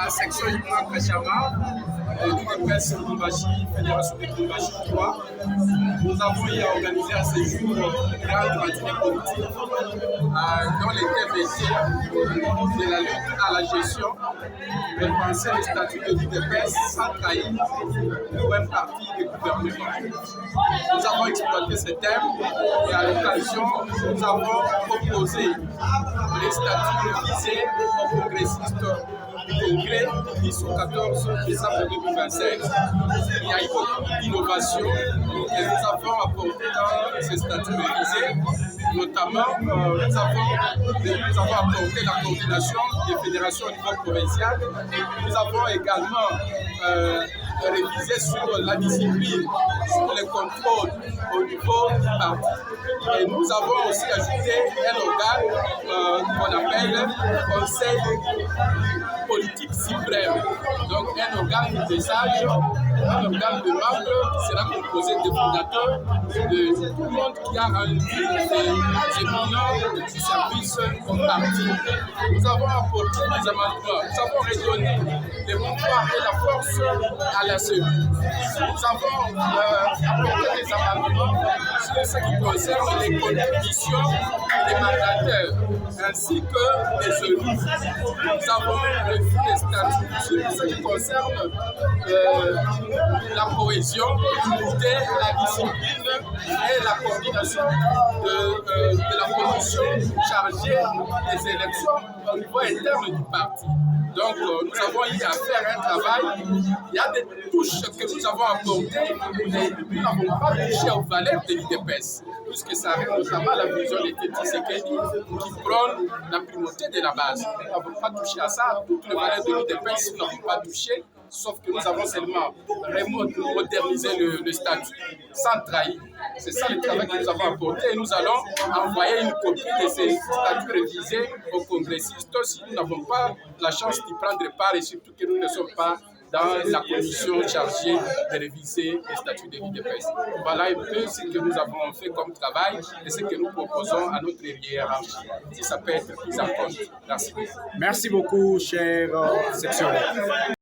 la section Yuma Kachama, l'UDPS Lubumbashi, Fédération de Lubumbashi 3. Nous avons hier organisé un séjour grande matinée politique dont les thèmes étaient de la lutte à la gestion, de penser le statut de l'UDPS sans trahir pour un parti de gouvernement. Nous avons exploité ce thème et à l'occasion, nous avons proposé les statuts révisés aux progressistes du Congrès du 14 décembre 2025. Il y a eu beaucoup d'innovations que nous avons apportées dans ces statuts révisés. Notamment, nous avons apporté la coordination des fédérations au niveau provincial. Nous avons également révisé sur la discipline, sur les contrôles au niveau du parti. Et nous avons aussi ajouté un organe qu'on appelle Conseil politique suprême. Donc un organe de sages, un organe de membres qui sera composé de fondateurs, de tout le monde qui a un des éminents du service au parti. Nous avons apporté des amendements, nous avons redonné les pouvoirs et la force à la cellule. Nous avons apporté des amendements sur ce qui concerne les contributions des mandataires ainsi que des élus. Nous avons revu les statuts sur ce qui concerne la cohésion, l'unité, la discipline et la coordination de la commission chargée des élections au niveau interne du parti. Donc, nous avons eu à faire un travail. Il y a des touches que nous avons apportées, mais nous n'avons pas touché aux valeurs de l'UDPS, puisque ça arrive notamment à la vision de Tshisekedi qui prône la primauté de la base. Nous n'avons pas touché à ça. Toutes les valeurs de l'UDPS, nous n'avons pas touché, sauf que nous avons seulement modernisé le statut sans trahir. C'est ça le travail que nous avons apporté et nous allons envoyer une copie de ces statuts révisés aux congressistes si nous n'avons pas la chance d'y prendre part et surtout que nous ne sommes pas dans la commission chargée de réviser les statuts de l'UDPS. Voilà un peu ce que nous avons fait comme travail et ce que nous proposons à notre hiérarchie, si ça peut être pris en compte. Merci. Merci beaucoup, cher sectionnaire.